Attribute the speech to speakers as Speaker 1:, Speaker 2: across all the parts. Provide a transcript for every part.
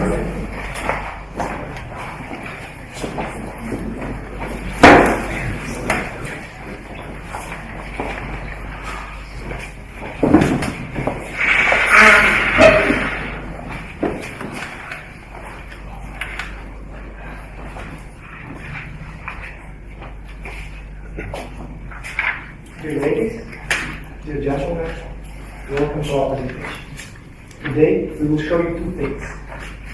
Speaker 1: Dear ladies, dear gentlemen, welcome to our presentation. Today we will show you two things.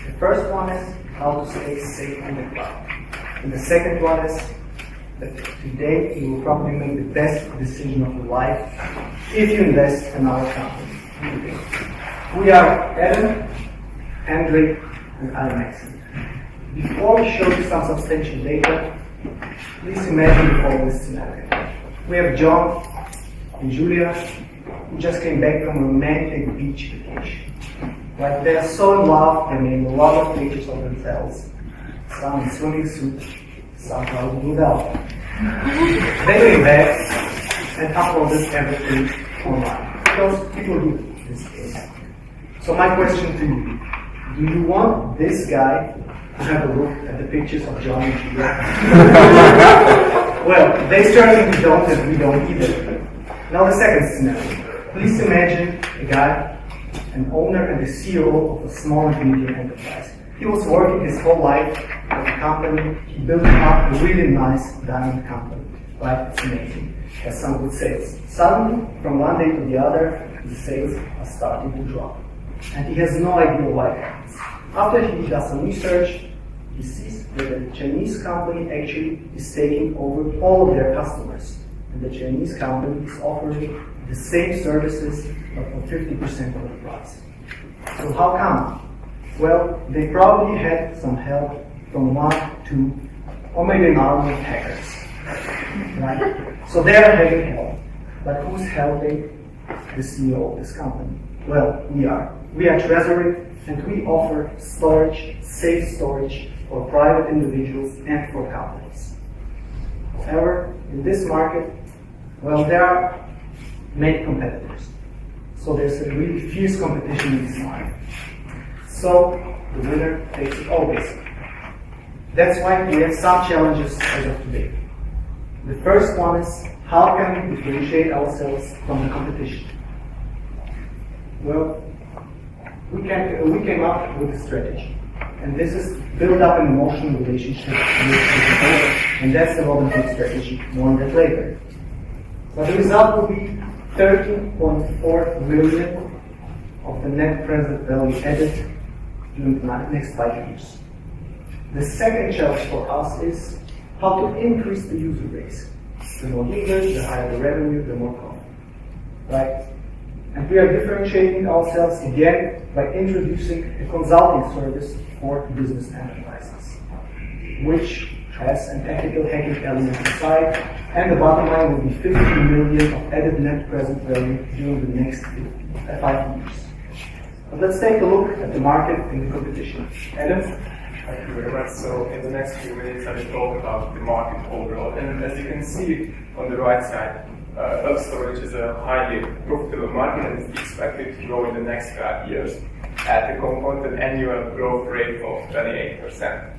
Speaker 1: The first one is how to stay safe in the cloud. And the second one is that today you will probably make the best decision of your life if you invest in our company. We are Adam, Hendrik, and I'm Maxim. Before we show you some substantial data, please imagine the following scenario. We have John and Julia who just came back from a romantic beach vacation. Right? They are so in love, they made a lot of pictures of themselves. Some in swimming suit, some probably without. They came back and uploaded everything online. Because people do this case. So my question to you, do you want this guy to have a look at the pictures of John and Julia? Well, they certainly don't, and we don't either. Now the second scenario. Please imagine a guy, an owner and the CEO of a small and medium enterprise. He was working his whole life at a company. He built up a really nice diamond company. Right? It's amazing. Has some good sales. Suddenly, from one day to the other, the sales are starting to drop. And he has no idea why it happens. After he does some research, he sees that the Chinese company actually is taking over all of their customers. And the Chinese company is offering the same services but for 50% of the price. So how come? Well, they probably had some help from one, two, or maybe an army of hackers. Right? So they are having help. But who's helping the CEO of this company? Well, we are. We are Treasury, and we offer storage, safe storage, for private individuals and for companies. However, in this market, well, there are many competitors. So there's a really fierce competition in this market. So the winner takes it all, basically. That's why we have some challenges as of today. The first one is, how can we differentiate ourselves from the competition? Well, we came up with a strategy. And this is build up an emotional relationship with the and that's the Robin Hood strategy, more on that later. But the result will be 13.4 million of the net present value added during the next 5 years. The second challenge for us is how to increase the user base. The more users, the higher the revenue, the more profit. Right? And we are differentiating ourselves again by introducing a consulting service for business enterprises, which has an ethical hacking element inside, and the bottom line will be 50 million of added net present value during the next 5 years. But let's take a look at the market and the competition. Adam?
Speaker 2: Thank you very much. So in the next few minutes I will talk about the market overall. And as you can see on the right side, bulk storage is a highly profitable market and is expected to grow in the next 5 years at a compounded annual growth rate of 28%.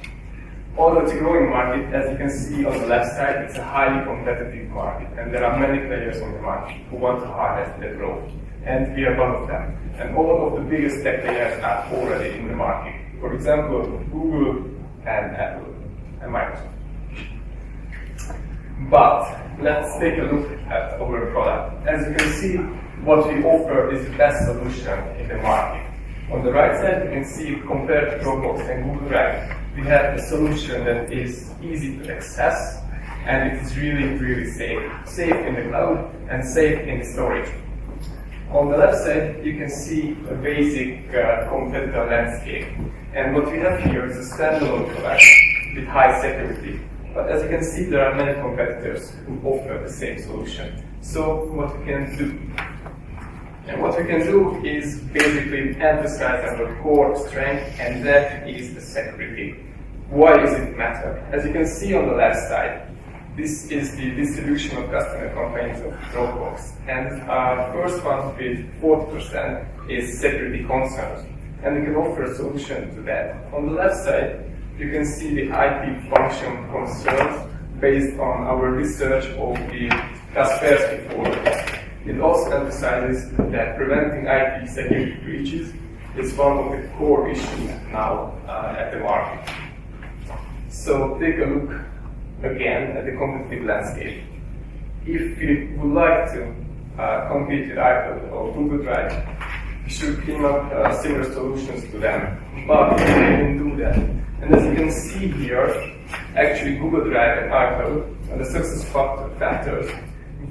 Speaker 2: Although it's a growing market, as you can see on the left side, it's a highly competitive market, and there are many players on the market who want to harness that growth, and we are one of them. And all of the biggest tech players are already in the market. For example, Google and Apple and Microsoft. But let's take a look at our product. As you can see, what we offer is the best solution in the market. On the right side, you can see compared to Dropbox and Google Drive, we have a solution that is easy to access and it is really, really safe. Safe in the cloud and safe in storage. On the left side, you can see a basic competitor landscape. And what we have here is a standalone product with high security. But as you can see, there are many competitors who offer the same solution. So what we can do? And what we can do is basically emphasize our core strength, and that is the security. Why does it matter? As you can see on the left side, this is the distribution of customer complaints of Dropbox. And our first one with 40% is security concerns. and we can offer a solution to that. On the left side, you can see the IP function concerns based on our research of the Kaspersky Forum. It also emphasizes that preventing IP security breaches is one of the core issues now at the market. So take a look again at the competitive landscape. If we would like to compete with iCloud or Google Drive, we should clean up similar solutions to them. But we didn't do that. And as you can see here, actually Google Drive and iCloud are the success factors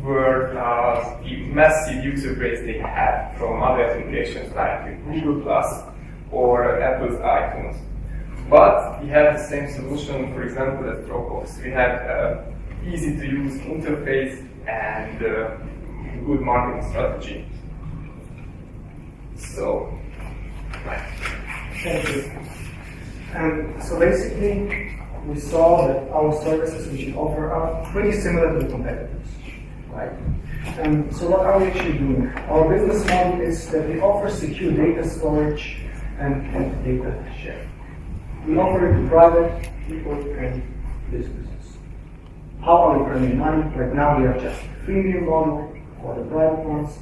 Speaker 2: were the massive user base they had from other applications like Google Plus or Apple's iTunes. But we have the same solution, for example, as Dropbox. We have easy to use interface and good marketing strategy. So, right.
Speaker 1: Thank you. And so basically, we saw that our services which we offer are pretty similar to the competitors, right? And so what are we actually doing? Our business model is that we offer secure data storage and data sharing. We offer it to private people and businesses. How are we earning money? Right now we have just a freemium model for the private ones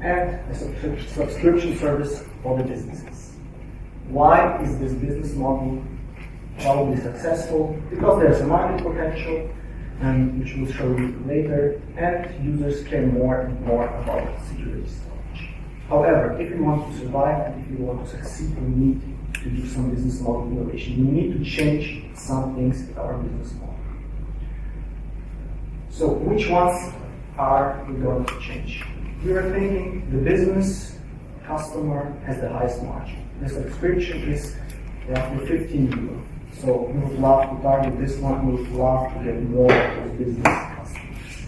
Speaker 1: and a subscription service for the businesses. Why is this business model probably successful? Because there's a market potential, which we'll show you later, and users care more and more about security storage. However, if you want to survive and if you want to succeed, we need to do some business model innovation. We need to change some things in our business model. So, which ones are we going to change? We are thinking the business customer has the highest margin. The subscription is roughly 15 euros. So we would love to target this one, we would love to get more of those business customers.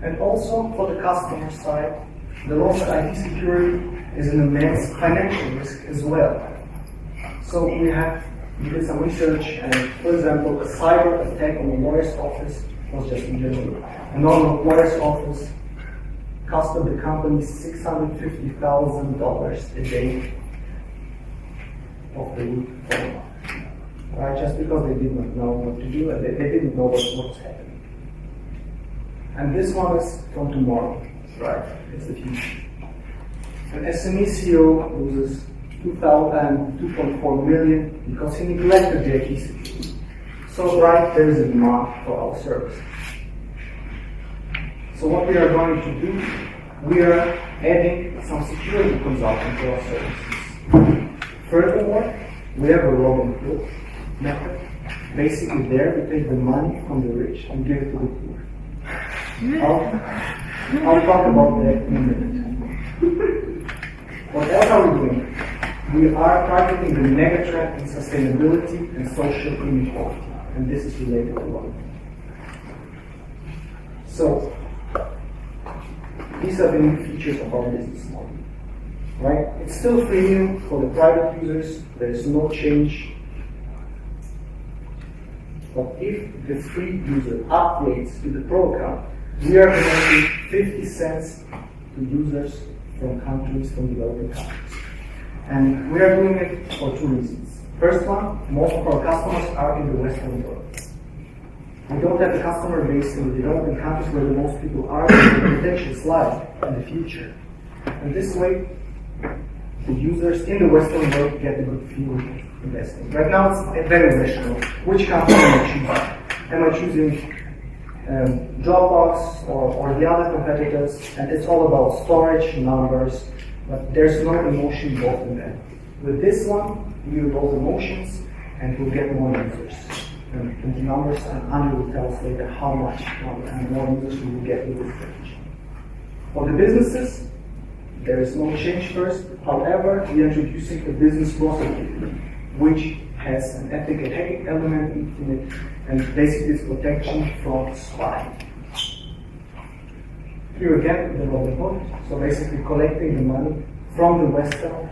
Speaker 1: And also for the customer side, the loss of IT security is an immense financial risk as well. So we did some research and, for example, a cyber attack on a lawyer's office was just in general. A normal lawyer's office costed the company $650,000 a day of the week for a month. Right? Just because they did not know what to do and they didn't know what was happening. And this one is from tomorrow, right? It's the future. An SME CEO loses 2.4 million because he neglected the IT security. So right, there is a demand for our service. So what we are going to do, we are adding some security consulting to our services. Furthermore, we have a rolling hook method. Basically there we take the money from the rich and give it to the poor. I'll talk about that in a minute. What else are we doing? We are targeting the megatrend in sustainability and social inequality. And this is related to what? So, these are the new features of our business model. Right? It's still freemium for the private users. There is no change. But if the free user upgrades to the Pro account, we are providing 50 cents to users from developing countries. And we are doing it for two reasons. First one, most of our customers are in the Western world. We don't have a customer base in the developing countries where the most people are, and the potential lies in the future. And this way, the users in the Western world get a good feel of investing. Right now, it's very rational. Which company am I choosing? Am I choosing Dropbox or the other competitors? And it's all about storage, numbers, but there's no emotion involved in that. With this one, we involve emotions and we'll get more users. And the numbers, and Andrew will tell us later how much and more users we will get with this strategy. For the businesses, there is no change first. However, we are introducing a business process which has an ethical hacking element in it, and basically it's protection from spying. Here again, the rolling hook. So basically collecting the money from the Western,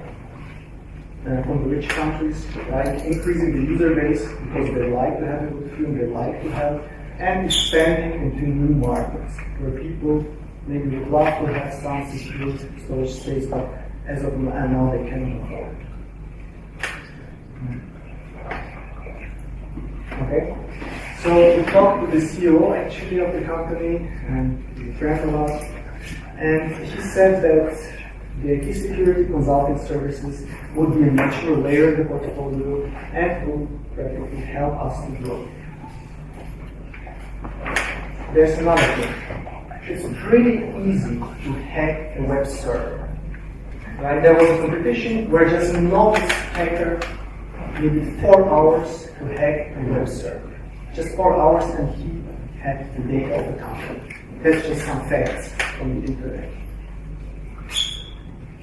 Speaker 1: from the rich countries, right? Increasing the user base because they like to have a good film, they like to have, and expanding into new markets where people maybe would love to have some secure storage space, but as of now they cannot afford. Okay, so we talked to the CEO actually of the company, and he's a friend of us, and he said that the IT security consulting services would be a natural layer in the portfolio and would practically help us to grow. There's another thing. It's pretty easy to hack a web server. Right? There was a competition where just a novice hacker needed 4 hours to hack a web server. Just 4 hours and he had the data of the company. That's just some facts from the internet.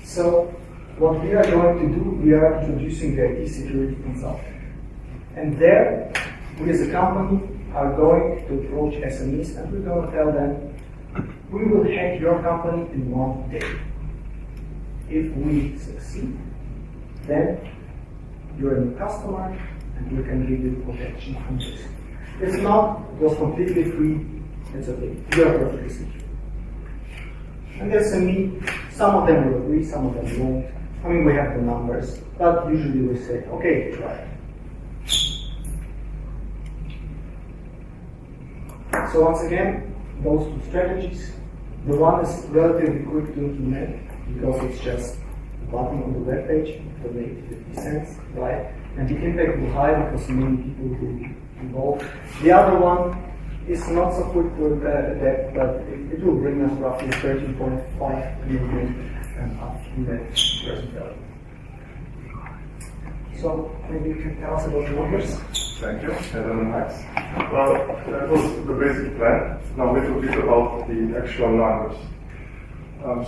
Speaker 1: So what we are going to do, we are introducing the IT security consultant. And there, we as a company are going to approach SMEs and we're going to tell them, we will hack your company in 1 day. If we succeed, then you're a new customer and we can give you protection from this. If not, it was completely free, it's okay. You're perfectly secure. And the SME, some of them will agree, some of them won't. I mean, we have the numbers, but usually we say, okay, try it. So once again, those two strategies. The one is relatively quick to implement because it's just a button on the web page for the 50 cents, right? And the impact will high because many people will be involved. The other one is not so quick to adapt, but it will bring us roughly 13.5 million up in that present value. So maybe you can tell us about the numbers.
Speaker 3: Thank you. Hello, Max. Well, that was the basic plan. Now a little bit about the actual numbers.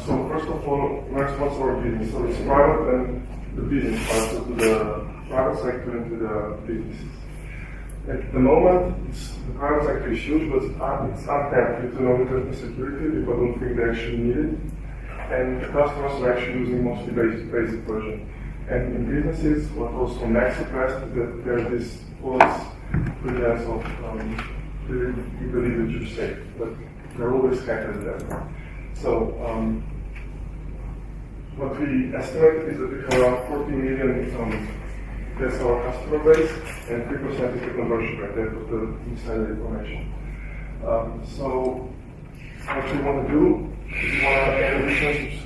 Speaker 3: So first of all, what's our business? So it's private and the business part, so to the private sector and to the businesses. At the moment, the private sector is huge, but it's untapped due to no security. People don't think they actually need it. And the customers are actually using mostly basic version. And in businesses, what also Max suppressed is that there's this false pretense of you believe that you're safe, but they're always hacked at that. So what we estimate is that we have around 40 million, that's our customer base, and 3% is the conversion rate. That was the insider information. So what we want to do is we want to add additional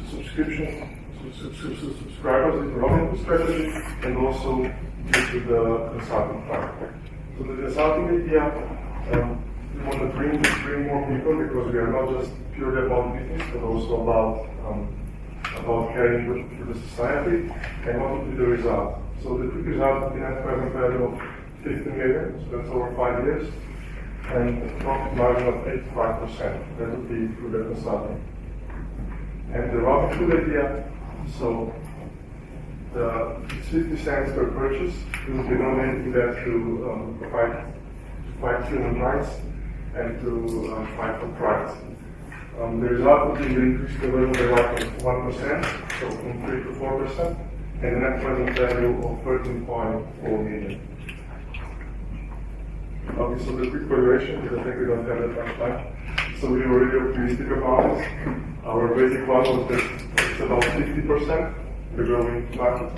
Speaker 3: subscribers with the revenue strategy and also into the consulting part. So the consulting idea, we want to bring more people because we are not just purely about business, but also about caring for the society. And what would be the result? So the quick result would be net present value of 15 million, so that's over 5 years, and a profit margin of 85%. That would be through the consulting. And the Robin Hood idea, so it's 50 cents per purchase. We will be donating that to fight human rights and to fight for privacy. The result would be the increased conversion rate of 1%, so from 3 to 4%, and the net present value of 13.4 million. Okay, so the quick valuation, because I think we don't have that much time. So we were really optimistic about it. Our basic one was that it's about 50%, the growing market.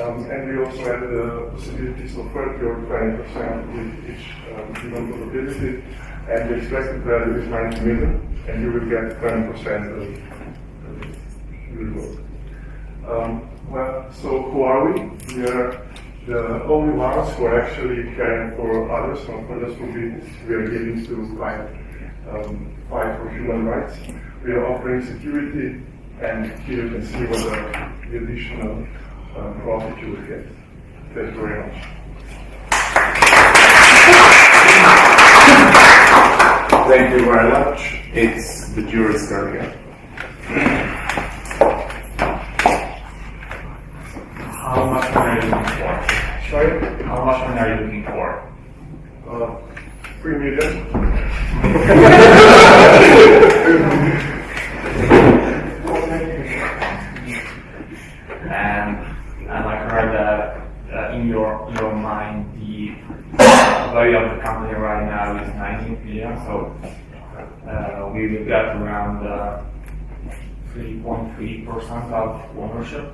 Speaker 3: And we also had the possibilities of 30 or 20% with each given probability. And the expected value is 90 million, and you will get 20% of the reward. Well, so who are we? We are the only ones who are actually caring for others, not for just for business. We are giving to fight for human rights. We are offering security, and here you can see what the additional profit you will get. Thank you very much.
Speaker 4: Thank you very much. It's the jury's turn again. How much money are you looking for?
Speaker 1: Sorry?
Speaker 4: How much money are you looking for?
Speaker 3: 3 million.
Speaker 4: And I heard that in your mind the value of the company right now is 19 billion, so we will get around 3.3% of ownership.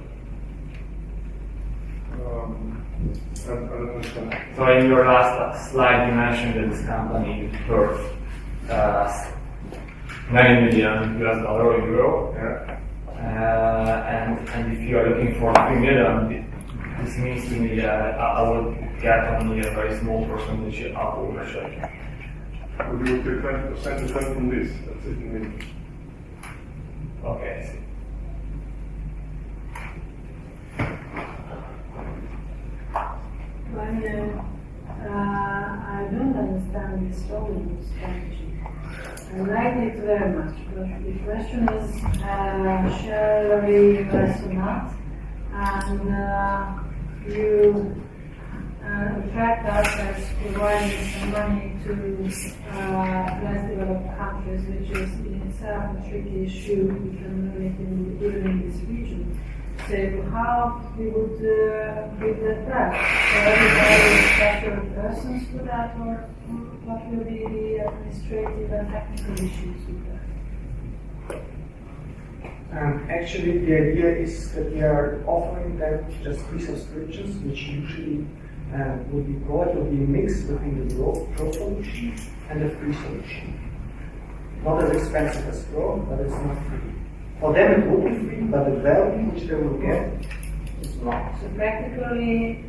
Speaker 3: I don't understand.
Speaker 4: So in your last slide, you mentioned that this company worth $90 million or euro.
Speaker 3: Yeah.
Speaker 4: And if you are looking for 3 million, this means to me that I would get only a very small percentage of ownership.
Speaker 3: But you will take 20% from this. That's it. You mean.
Speaker 4: Okay, I see.
Speaker 5: I don't understand this holding strategy. I like it very much, but the question is, shall we invest or not? And you attract us as providing some money to less developed countries, which is in itself a tricky issue we can relate even in this region. So how we would give that back? So everybody is special persons for that, or what will be the administrative and technical issues with that?
Speaker 1: Actually, the idea is that we are offering them just free subscriptions, which usually would be provided, would be a mix between the Pro solution and the free solution. Not as expensive as Pro, but it's not free. For them it would be free, but the value which they will get is not.
Speaker 5: So practically,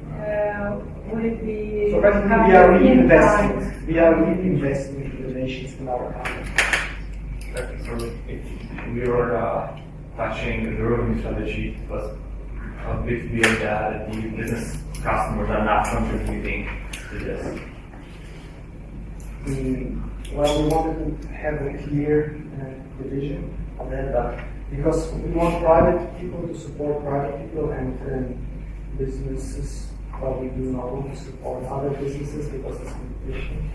Speaker 5: would it be?
Speaker 1: So practically we are reinvesting. We are reinvesting into the nations in our country.
Speaker 4: So if we were touching the revenue strategy, it was a bit weird that the business customers are not contributing to this.
Speaker 1: Well, we wanted to have a clear division of that, but because we want private people to support private people and businesses probably do not want to support other businesses because it's competition.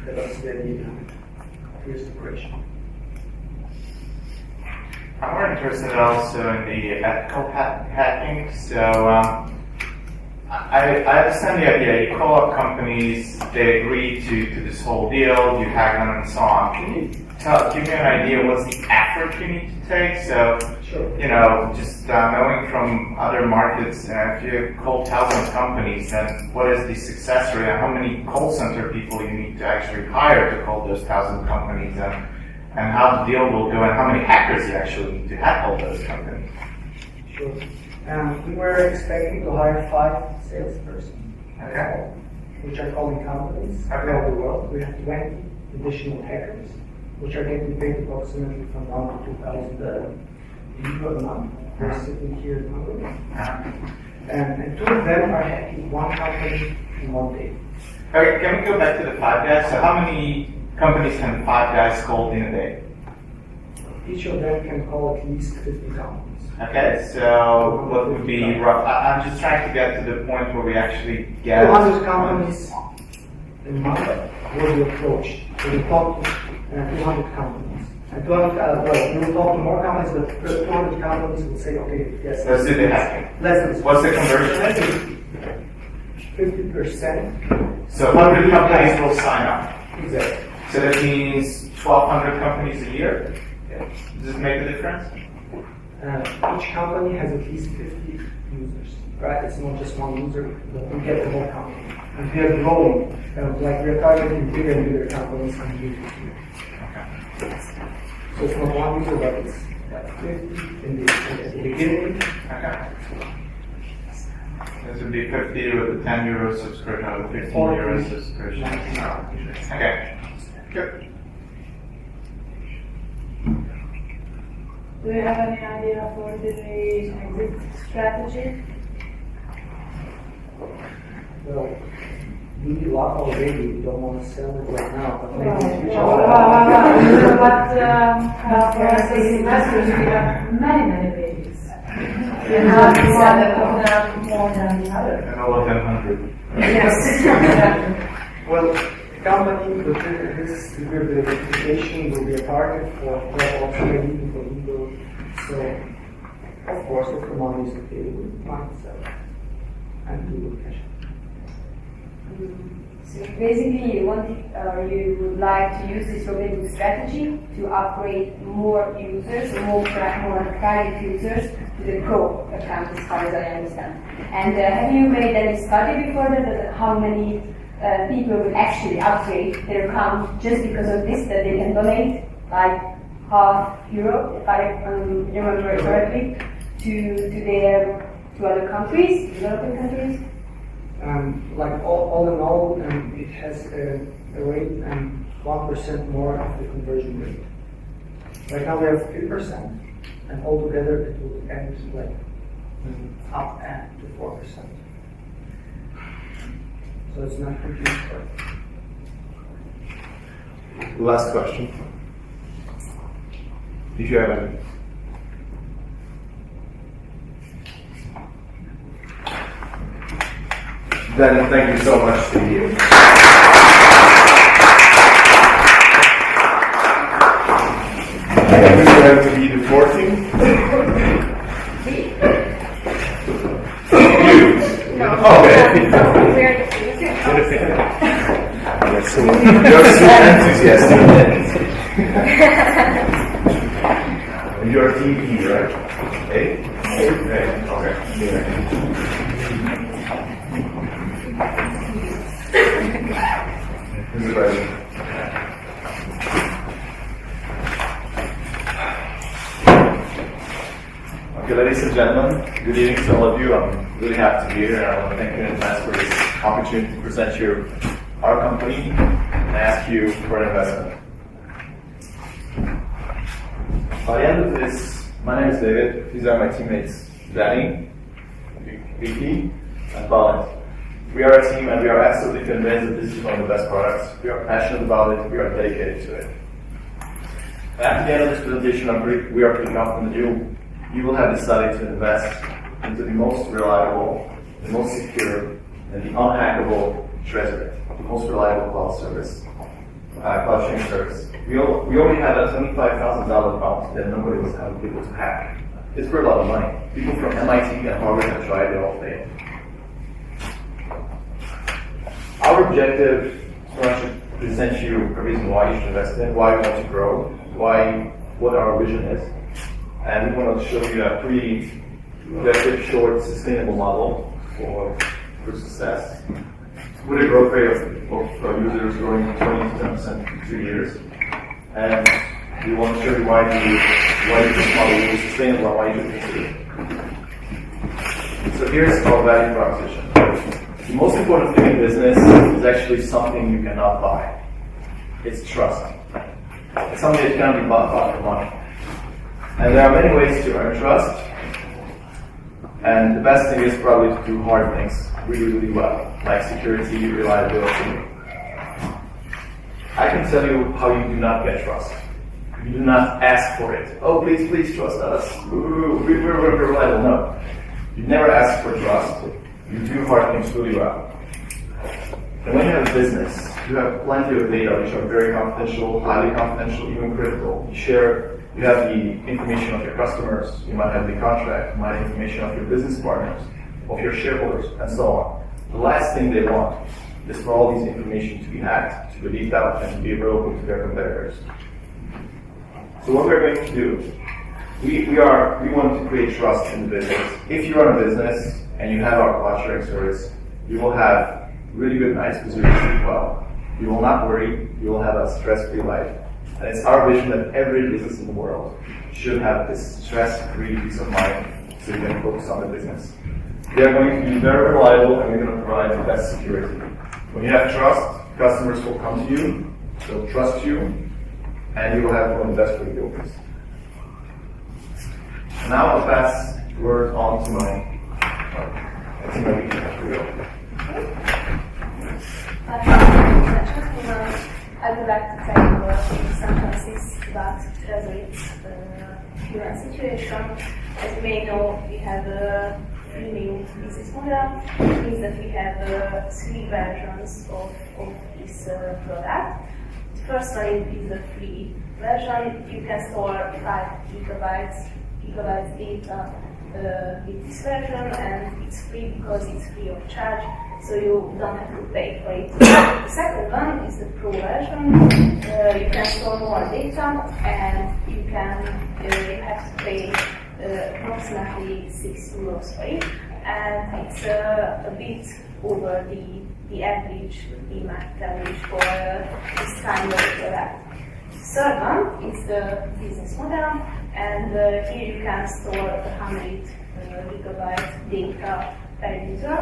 Speaker 1: So that's the idea. Clear separation.
Speaker 6: I'm more interested also in the ethical hacking. So I understand the idea. You call up companies, they agree to this whole deal, you hack them and so on. Can you give me an idea what's the effort you need to take? So,
Speaker 1: Sure.
Speaker 6: you know, just knowing from other markets, if you call 1,000 companies, then what is the success rate? And how many call center people you need to actually hire to call those 1,000 companies? And how the deal will go, and how many hackers you actually need to hack all those companies?
Speaker 1: Sure. We were expecting to hire 5 salespersons,
Speaker 6: Okay.
Speaker 1: which are calling companies
Speaker 6: Okay.
Speaker 1: around the world. We have 20 additional hackers, which are getting paid approximately from 1 to 2,000 euro a month. They're sitting here in Hungary. And 2 of them are hacking 1 company in 1 day.
Speaker 6: Okay, can we go back to the 5 guys? So how many companies can 5 guys call in a day?
Speaker 1: Each of them can call at least 50 companies.
Speaker 6: Okay, so what would be rough? I'm just trying to get to the point where we actually get
Speaker 1: 200 companies in month will be approached. We will talk to 200 companies. And 200, well, we will talk to more companies, but 200 companies will say, okay, yes.
Speaker 6: Let's do the hacking.
Speaker 1: Let's do
Speaker 6: What's the conversion rate?
Speaker 1: 50%.
Speaker 6: So 100 companies will sign up.
Speaker 1: Exactly.
Speaker 6: So that means 1,200 companies a year? Does it make a difference?
Speaker 1: Each company has at least 50 users, right? It's not just one user, but we get the whole company. And we are growing, like we are targeting bigger and bigger companies from year to year. So it's not one user, but it's like 50 in the beginning.
Speaker 6: Okay. This would be 50 with a 10 euro subscription or 15
Speaker 1: Or
Speaker 6: euro subscription. Okay. Good.
Speaker 5: Do you have any idea for the exit strategy?
Speaker 1: Well, we lock already, we don't want to sell it right now, but maybe in the future.
Speaker 5: But for us as investors, we have many babies. We have decided of them more than the other.
Speaker 6: And all of them 100.
Speaker 5: Yes.
Speaker 1: Well, the company with this verification will be a target for DevOps training, for legal. So, of course, if the money is okay, we might sell it and do the cash.
Speaker 7: So basically, you would like to use this revenue strategy to upgrade more users, more private users to the Pro account, as far as I understand. And have you made any study before that how many people will actually upgrade their account just because of this, that they can donate like €50, if I remember correctly, to other countries, developing countries?
Speaker 1: Like all in all, it has a rate 1% more of the conversion rate. Right now we have 3%, and altogether it will end like up to 4%. So it's not huge.
Speaker 8: Last question. If you have any. Then thank you so much to you. Who's going to be the fourth team? You.
Speaker 7: No.
Speaker 8: Okay.
Speaker 7: We're the fifth.
Speaker 8: Yes, so you're super enthusiastic. You're team E, right? A? A. Okay. Yeah. This is right. Okay, ladies and gentlemen, good evening to all of you. I'm really happy to be here, and I want to thank you in advance for this opportunity to present you our company and ask you for an investment. By the end of this, my name is David. These are my teammates, Danny, Vicky, and Balint. We are a team, and we are absolutely convinced that this is one of the best products. We are passionate about it. We are dedicated to it. At the end of this presentation, we are picking up on the you will have decided to invest into the most reliable, the most secure, and the unhackable treasury, the most reliable cloud service, cloud chain service. We only had a $25,000 account that nobody was able to hack. It's for a lot of money. People from MIT and Harvard have tried, they all failed. Our objective is to present you a reason why you should invest in, why we want to grow, what our vision is. And we want to show you a pretty objective, short, sustainable model for success. With a growth rate of users growing 20 to 10% in 2 years. And we want to show you why this model is sustainable and why you should consider it. So here's our value proposition. The most important thing in business is actually something you cannot buy. It's trust. It's something that cannot be bought for money. And there are many ways to earn trust. And the best thing is probably to do hard things really, really well, like security, reliability. I can tell you how you do not get trust. You do not ask for it. Oh, please trust us. We're reliable. No. You never ask for trust. You do hard things really well. And when you have a business, you have plenty of data which are very confidential, highly confidential, even critical. You have the information of your customers, you might have the contract, you might have information of your business partners, of your shareholders, and so on. The last thing they want is for all these information to be hacked, to be leaked out, and to be available to their competitors. So what we're going to do, we want to create trust in the business. If you run a business and you have our cloud sharing service, you will have really good nights because you will sleep well. You will not worry, you will have a stress-free life. And it's our vision that every business in the world should have this stress-free peace of mind so you can focus on the business. They are going to be very reliable and we're going to provide the best security. When you have trust, customers will come to you, they'll trust you, and you will have one of the best capabilities. Now I'll pass the word on to my
Speaker 9: I would like to tell you some sentences about Treasury's current situation. As you may know, we have a new business model. It means that we have 3 versions of this product. The first one is the free version. You can store 5 gigabytes data with this version, and it's free because it's free of charge, so you don't have to pay for it. The second one is the Pro version. You can store more data, and you have to pay approximately €6 for it, and it's a bit over the average, the market average for this kind of product. Third one is the business model, and here you can store 100 gigabyte data per user,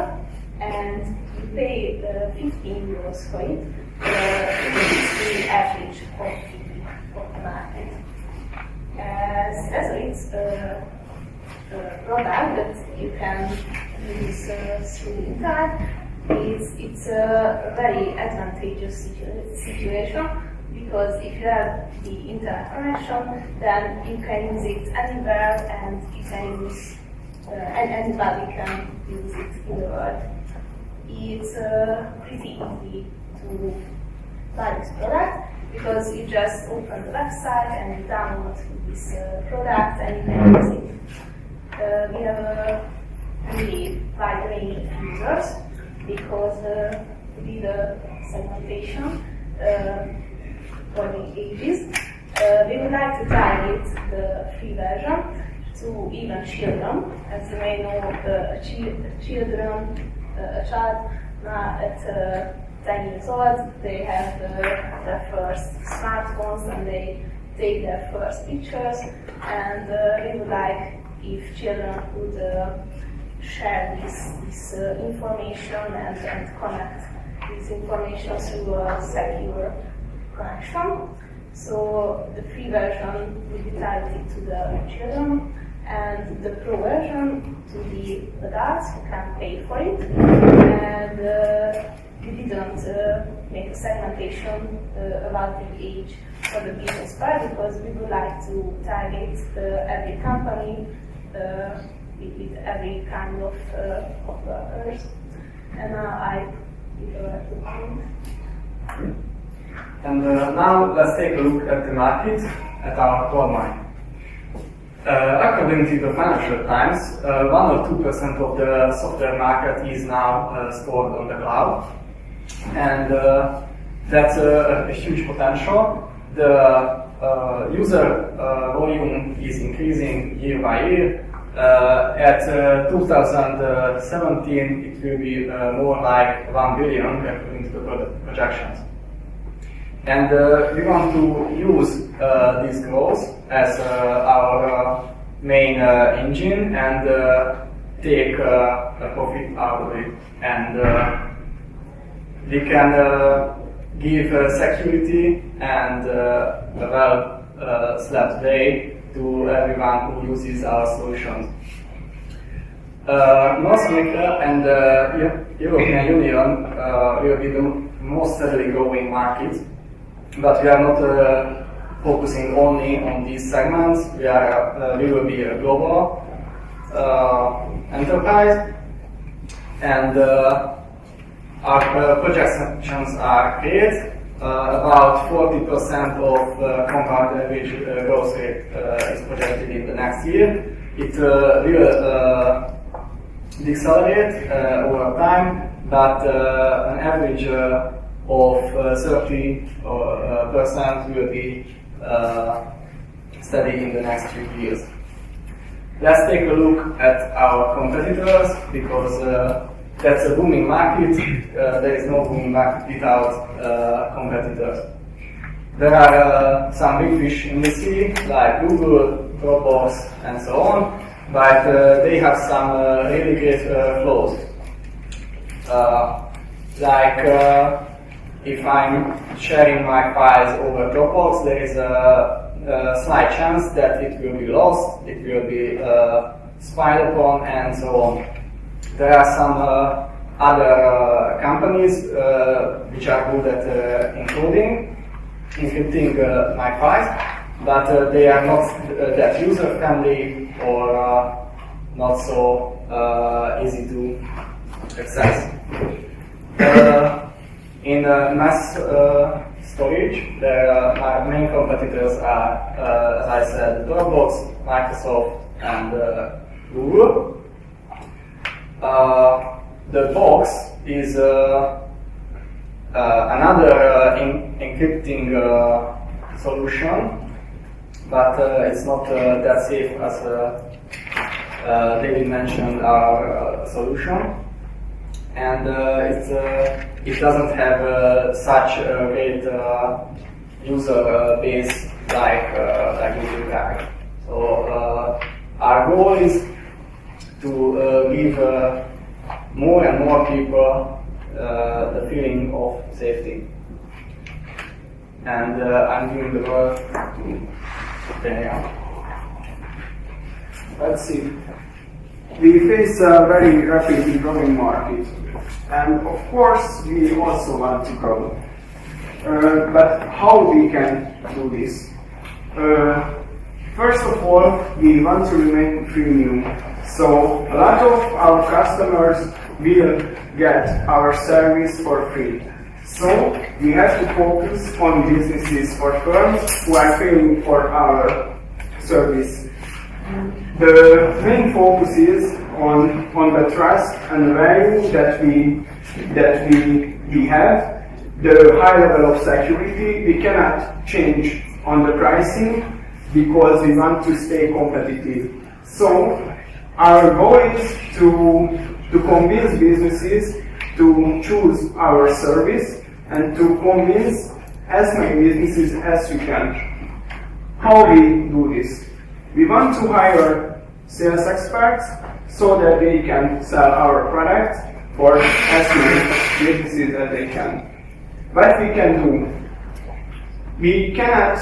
Speaker 9: and you pay €15 for it. It's the average of the market. As it's a product that you can use through the internet, it's a very advantageous situation, because if you have the internet connection, then you can use it anywhere, and you can use and anybody can use it in the world. It's pretty easy to buy this product, because you just open the website and you download this product and you can use it. We have a really wide range of users, because we did a segmentation for the ages. We would like to target the free version to even children. As you may know, a child now at 10 years old, they have their first smartphones and they take their first pictures, and we would like if children would share this information and connect this information through a secure connection. So the free version will be targeted to the children, and the Pro version to the adults who can pay for it. And we didn't make a segmentation about the age for the business part, because we would like to target every company with every kind of workers. And now I give over to Clint.
Speaker 2: And now let's take a look at the market, at our gold mine. According to the Financial Times, 1 or 2% of the software market is now stored on the cloud, and that's a huge potential. The user volume is increasing year by year. At 2017, it will be more like 1 billion according to the projections. And we want to use this growth as our main engine and take a profit out of it. And we can give security and a well-slept way to everyone who uses our solutions. North America and the European Union will be the most steadily growing market, but we are not focusing only on these segments. We will be a global enterprise, and our projections are great. About 40% of compound average growth rate is projected in the next year. It will decelerate over time, but an average of 30% will be steady in the next few years. Let's take a look at our competitors, because that's a booming market. There is no booming market without competitors. There are some big fish in the sea, like Google, Dropbox, and so on, but they have some really great flaws. If I'm sharing my files over Dropbox, there is a slight chance that it will be lost, it will be spied upon, and so on. There are some other companies which are good at encrypting my files, but they are not that user-friendly or not so easy to access. In mass storage, my main competitors are, as I said, Dropbox, Microsoft, and
Speaker 1: Google. The box is another encrypting solution, but it's not that safe as David mentioned our solution, and it doesn't have such a great user base like Google Drive. So our goal is to give more and more people the feeling of safety. And I'm giving the word to Daniel.
Speaker 10: Let's see. We face a very rapidly growing market, and of course we also want to grow. But how we can do this? First of all, we want to remain premium. So a lot of our customers will get our service for free. So we have to focus on businesses or firms who are paying for our service. The main focus is on the trust and the value that we have, the high level of security. We cannot change on the pricing because we want to stay competitive. So our goal is to convince businesses to choose our service and to convince as many businesses as we can. How we do this? We want to hire sales experts so that they can sell our product for as many businesses as they can. What we can do? We cannot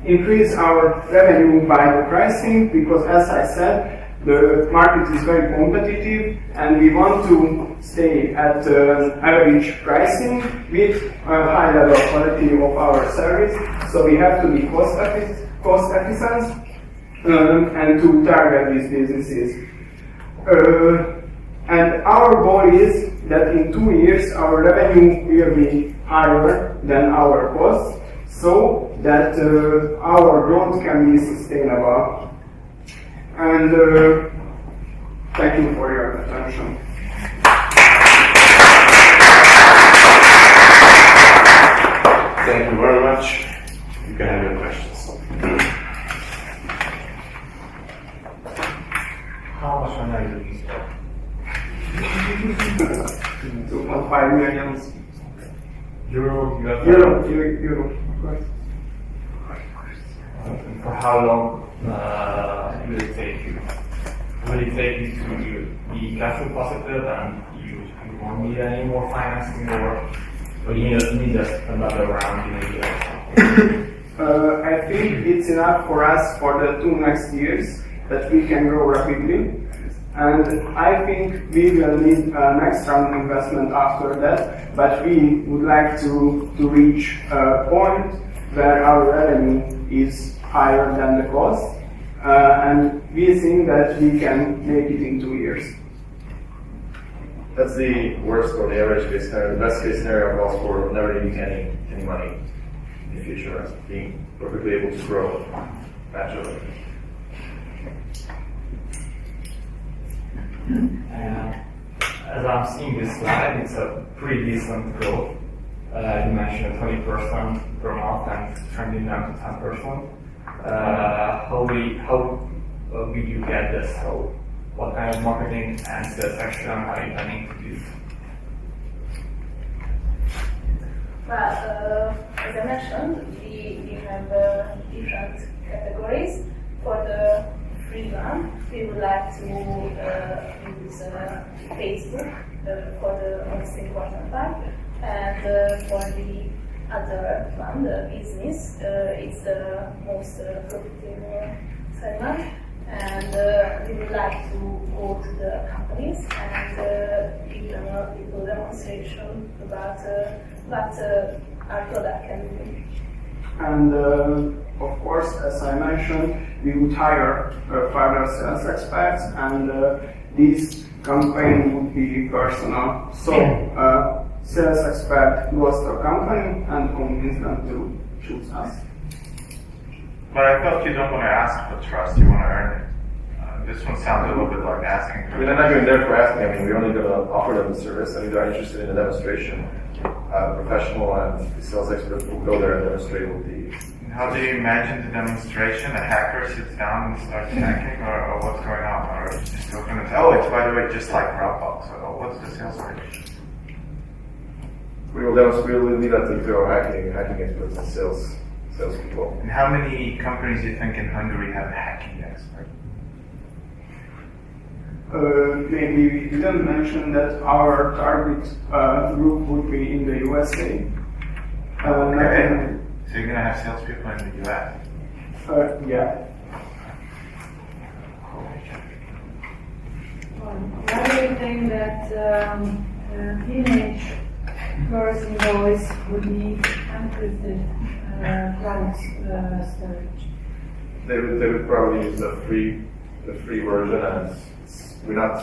Speaker 10: increase our revenue by the pricing because, as I said, the market is very competitive and we want to stay at average pricing with a high level of quality of our service. So we have to be cost efficient and to target these businesses. And our goal is that in 2 years our revenue will be higher than our costs, so that our growth can be sustainable. And thank you for your attention.
Speaker 6: Thank you very much. You can have your questions.
Speaker 4: How much money are you looking for?
Speaker 10: 2.5 million
Speaker 4: Euro, US
Speaker 10: euro, of course.
Speaker 4: And for how long will it take you? Will it take you to be cash flow positive and you won't need any more financing, or you need just another round in a year or something?
Speaker 10: I think it's enough for us for the 2 next years that we can grow rapidly. And I think we will need an extra investment after that, but we would like to reach a point where our revenue is higher than the cost, and we think that we can make it in 2 years.
Speaker 8: That's the worst or the average case scenario. The best case scenario calls for never needing any money in the future, being perfectly able to grow naturally.
Speaker 4: As I'm seeing this slide, it's a pretty decent growth. You mentioned 20% per month and trending down to 10%. How will you get this? So what kind of marketing and sales action are you planning to do?
Speaker 9: Well, as I mentioned, we have different categories. For the free one, we would like to use Facebook for the most important part, and for the other one, the business, it's the most profitable segment, and we would like to go to the companies and give them a little demonstration about what our product can do.
Speaker 10: And of course, as I mentioned, we would hire further sales experts, and this campaign would be personal. So, sales expert goes to a company and convinces them to choose us.
Speaker 6: But I thought you don't want to ask for trust, you want to earn it. This one sounds a little bit like asking.
Speaker 11: I mean, I'm not even there for asking. I mean, we're only going to offer them the service. I mean, they're interested in the demonstration. Professional and sales experts will go there and demonstrate with the.
Speaker 6: How do you imagine the demonstration? A hacker sits down and starts hacking, or what's going on? Or is it still going to tell? Oh, it's by the way just like Dropbox. So what's the sales pitch?
Speaker 11: We will demonstrate. We'll leave that to our hacking experts and salespeople.
Speaker 6: And how many companies do you think in Hungary have a hacking expert?
Speaker 10: Maybe we didn't mention that our target group would be in the USA.
Speaker 6: Okay. So you're going to have salespeople in the US?
Speaker 10: Yeah.
Speaker 5: Why do you think that teenage girls and boys would need encrypted cloud storage?
Speaker 11: They would probably use the free version, and we're not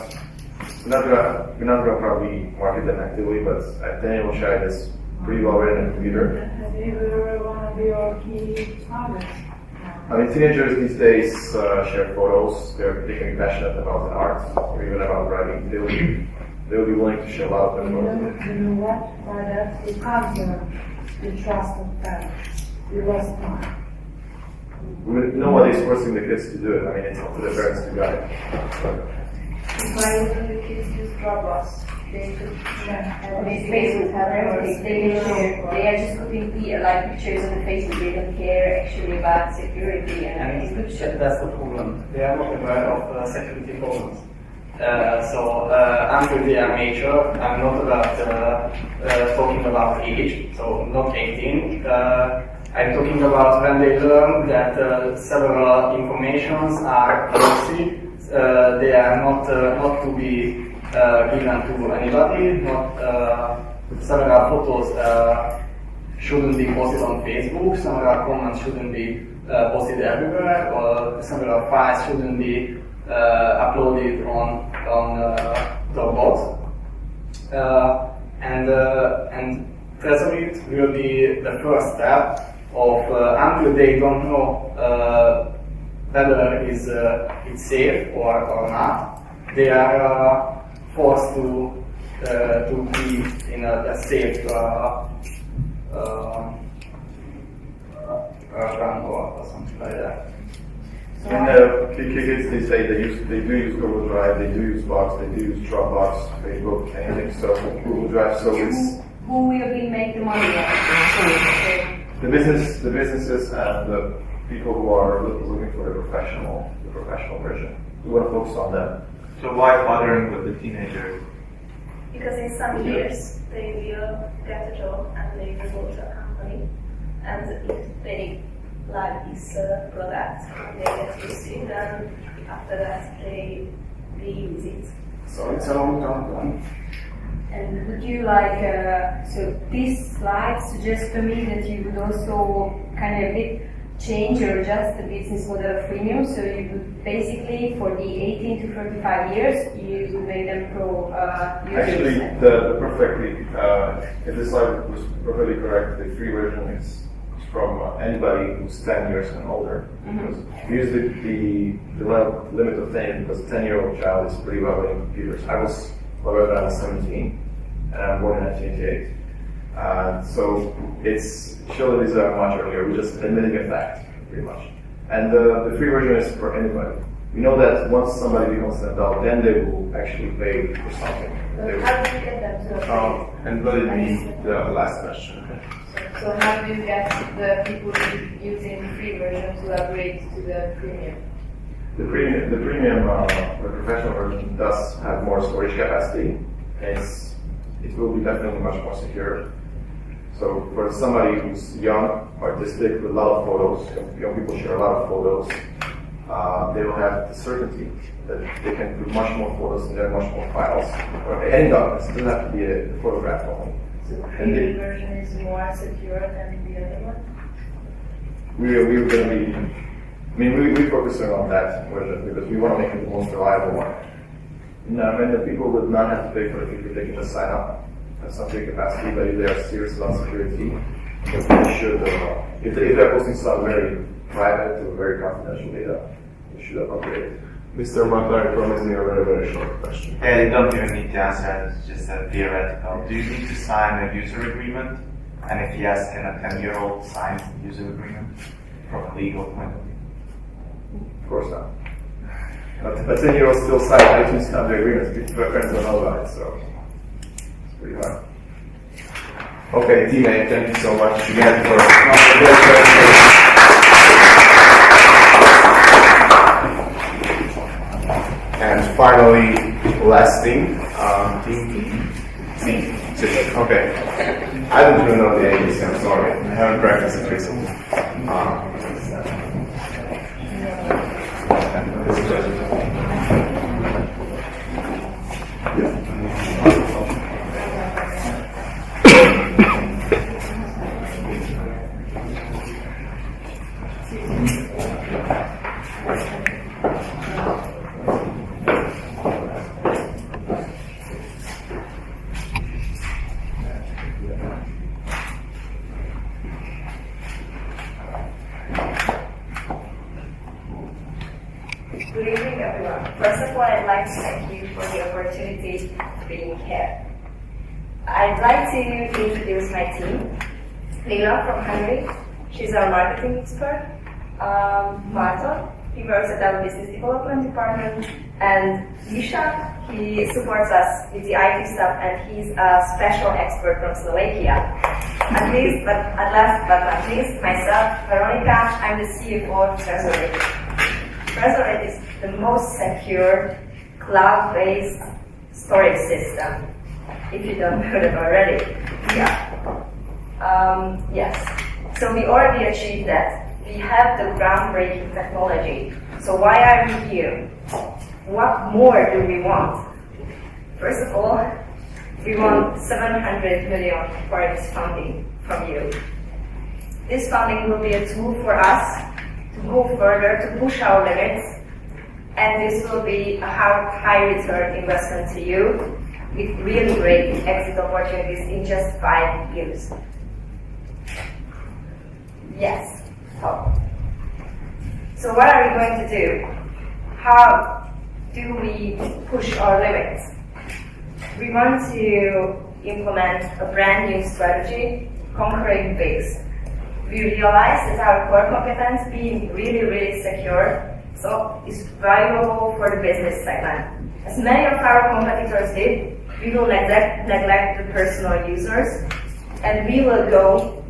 Speaker 11: gonna probably market them actively, but Daniel will share this pretty well written in the computer.
Speaker 5: Have they were one of your key targets?
Speaker 11: I mean, teenagers these days share photos. They can be passionate about the art or even about writing. They'll be willing to share a lot of their photos.
Speaker 5: You know what? By that, you counter the trust of parents. You lost time.
Speaker 11: Nobody's forcing the kids to do it. I mean, it's up to the parents to guide.
Speaker 7: Why wouldn't the kids use Dropbox? They could Facebook have everything. They can share. They are just putting pictures on Facebook. They don't care actually about security and it's good shit.
Speaker 12: That's the problem. They are not aware of security problems. Until they are mature, I'm not about talking about age, so not 18. I'm talking about when they learn that several informations are policy. They are not to be given to anybody. Several photos shouldn't be posted on Facebook. Several comments shouldn't be posted everywhere. Or several files shouldn't be uploaded on Dropbox. And Prezentációk will be the first step of until they don't know whether it's safe or not. They are forced to be in a safe run or something like that.
Speaker 11: And kids these days they do use Google Drive, they do use Box, they do use Dropbox, Facebook, anything. So Google Drive. So it's
Speaker 7: who will be make the money?
Speaker 11: the businesses and the people who are looking for the professional version. We want to focus on them.
Speaker 6: So why bothering with the teenagers?
Speaker 9: Because in some years they will get a job and they will go to a company, and if they like this product and they get used to it, then after that they use it.
Speaker 10: So it's a long-term plan.
Speaker 7: And would you so this slide suggests to me that you would also kind of change or adjust the business model of freemium, so you would basically, for the 18 to 35 years, you would make them pro users.
Speaker 11: Actually, if this slide was perfectly correct, the free version is from anybody who's 10 years and older. Because we use the limit of 10 because a 10-year-old child is pretty well in computers. I was lower than 17, and I'm born in 1988. So it's children is much earlier. We're just admitting a fact, pretty much. And the free version is for anybody. We know that once somebody becomes an adult, then they will actually pay for something.
Speaker 9: But how do you get them to upgrade?
Speaker 11: And will it be the last question?
Speaker 7: So how do you get the people using the free version to upgrade to the premium?
Speaker 11: The premium or professional version does have more storage capacity. It will be definitely much more secure. So for somebody who's young, artistic, with a lot of photos, young people share a lot of photos, they will have the certainty that they can put much more photos in there, much more files, or any documents. It doesn't have to be a photograph only.
Speaker 9: So the premium version is more secure than the other one?
Speaker 11: We're going to be, we're focusing on that version because we want to make it the most reliable one. Now, many people would not have to pay for it if they can just sign up, have some free capacity, but if they are serious about security, they should, if they're posting some very private or very confidential data, they should upgrade it.
Speaker 3: Mr. Matari promised me a very, very short question.
Speaker 6: Yeah, you don't even need to answer it, it's just a theoretical. Do you need to sign a user agreement? And if yes, can a 10-year-old sign a user agreement from a legal point of view?
Speaker 3: Of course not. But if a 10-year-old still sign iTunes standard agreements, their friends don't know about it, so it's pretty hard. Okay, teammate, thank you so much again for a great presentation. And finally, last thing, okay. I don't even know the ABC, I'm sorry. I haven't practiced it recently.
Speaker 13: Good evening, everyone. First of all, I'd like to thank you for the opportunity to be here. I'd like to introduce my team. Lila from Hungary, she's our marketing expert. Marta, he works at our business development department. And Misha, he supports us with the IT stuff, and he's a special expert from Slovakia. Last but not least, myself, Veronica, I'm the CFO of Prezentációk. Prezentációk is the most secure cloud-based storage system. If you don't know that already, yeah. Yes. So we already achieved that. We have the groundbreaking technology. So why are we here? What more do we want? First of all, we want 700 million forex funding from you. This funding will be a tool for us to go further, to push our limits, and this will be a high return investment to you with really great exit opportunities in just 5 years. Yes. So what are we going to do? How do we push our limits? We want to implement a brand new strategy, conquering bigs. We realize that our core competence, being really secure, is valuable for the business segment. As many of our competitors did, we will neglect the personal users, and we will go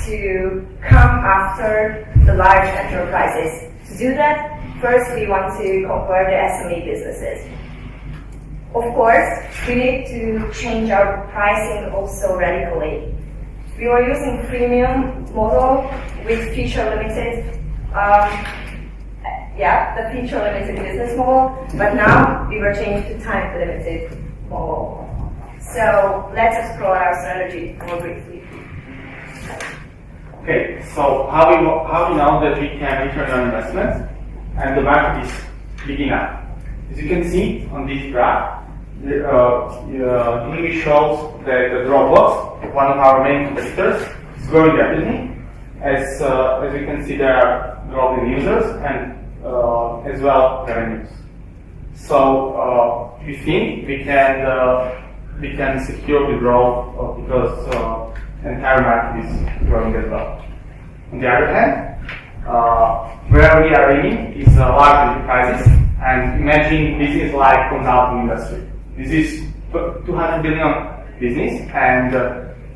Speaker 13: to come after the large enterprises. To do that, first we want to conquer the SME businesses. Of course, we need to change our pricing also radically. We were using freemium model with feature limited, the feature limited business model, but now we were changed to time limited model. So let's explore our strategy more briefly.
Speaker 12: Okay, so how we know that we can return on investment and the market is picking up? As you can see on this graph, here we shows that the Dropbox, one of our main competitors, is growing rapidly. As you can see, there are growing users and as well revenues. So we think we can secure the growth because the entire market is growing as well. On the other hand, where we are aiming is large enterprises, and imagine this is like consulting industry. This is 200 billion business, and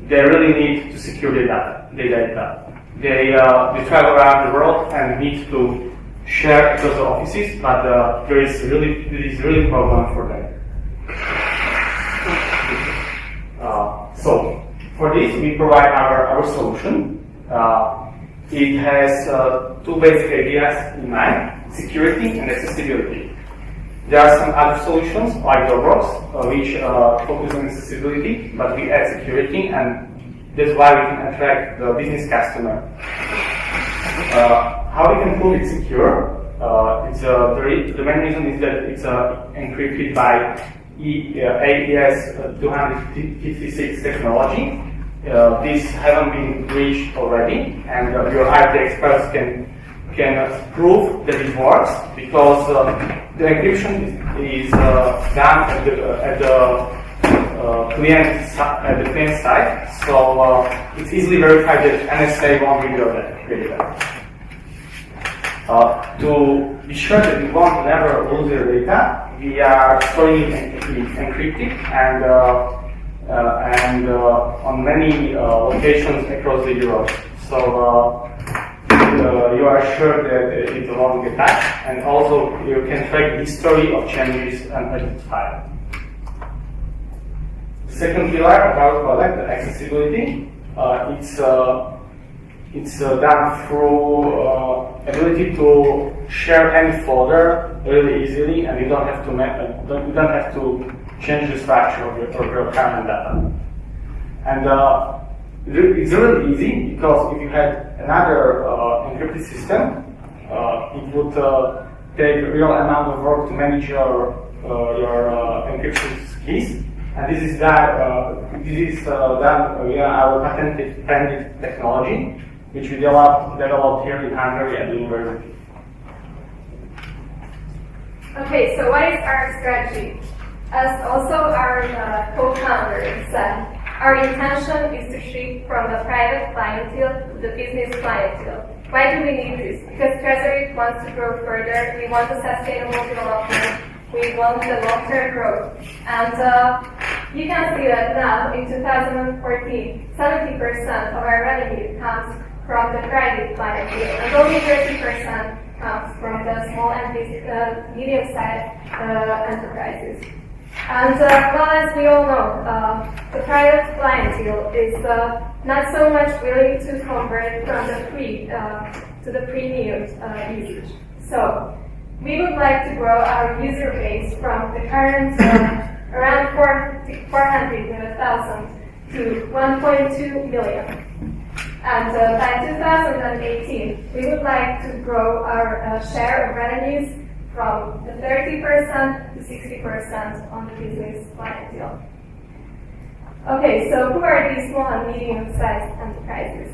Speaker 12: they really need to secure their data. They travel around the world and need to share across the offices, but there is really a problem for them. So for this, we provide our solution. It has two basic ideas in mind: security and accessibility. There are some other solutions like Dropbox, which focus on accessibility, but we add security, and that's why we can attract the business customer. How we can prove it secure? The main reason is that it's encrypted by AES 256 technology. These haven't been breached already, and your IT experts can can prove that it works because the encryption is done at the client side, so it's easily verified that NSA won't reveal that data. To be sure that we won't never lose your data, we are storing it encrypted and on many locations across the Europe. So you are sure that it won't get hacked, and also you can track the history of changes and identify. The second pillar of our product, the accessibility, it's done through ability to share any folder really easily, and you don't have to change the structure of your current data. And it's really easy because if you had another encrypted system, it would take a real amount of work to manage your encryption keys. And this is done via our patented technology, which we developed here in Hungary at the university.
Speaker 9: Okay, so what is our strategy? As also our co-founder said, our intention is to shift from the private clientele to the business clientele. Why do we need this? Because Treasury wants to grow further, we want a sustainable development, we want the long-term growth. And you can see that now in 2014, 70% of our revenue comes from the private clientele, and only 30% comes from the small and medium-sized enterprises. And well, as we all know, the private clientele is not so much willing to convert from the free to the premium usage. So we would like to grow our user base from the current around 400,000 to 1.2 million. And by 2018, we would like to grow our share of revenues from the 30% to 60% on the business clientele. Okay, so who are these small and medium-sized enterprises?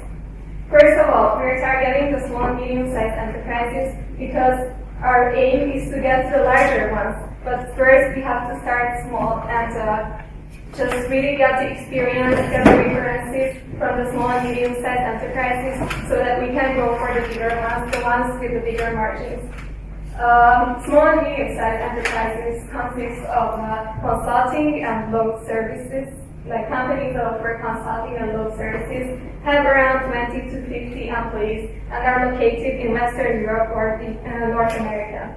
Speaker 9: First of all, we're targeting the small and medium-sized enterprises because our aim is to get to the larger ones. But first, we have to start small and just really get the experience, get the references from the small and medium-sized enterprises so that we can go for the bigger ones, the ones with the bigger margins. Small and medium-sized enterprises consist of consulting and load services, like companies that offer consulting and load services, have around 20 to 50 employees and are located in Western Europe or in North America.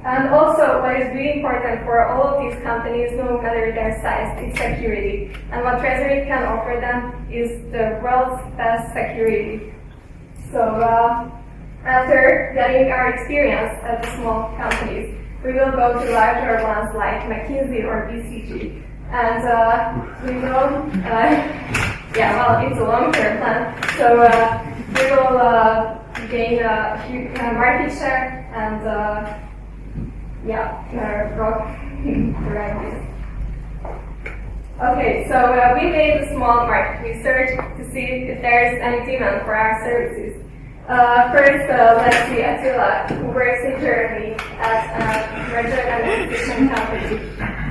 Speaker 9: And also, what is really important for all of these companies, no matter their size, is security. And what Treasury can offer them is the world's best security. So, after getting our experience at the small companies, we will go to larger ones like McKinsey or BCG. And we will, it's a long-term plan. So we will gain a huge market share and grow the right way. Okay, so we made a small market research to see if there's any demand for our services. First, let's see Attila, who works in Germany at a merger and acquisition company.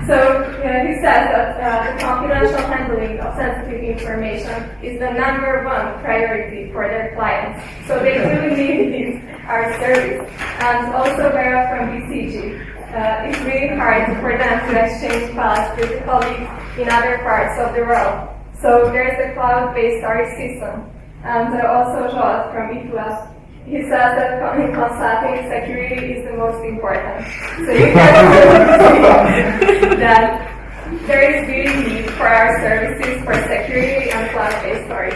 Speaker 9: So he says that the confidential handling of sensitive information is the #1 priority for their clients. So they really need our service. And also Vera from BCG. It's really hard for them to exchange files with colleagues in other parts of the world. So there's a cloud-based storage system. And also Joel from IFUS. He says that in consulting, security is the most important. So you can see that there is really need for our services for security and cloud-based storage.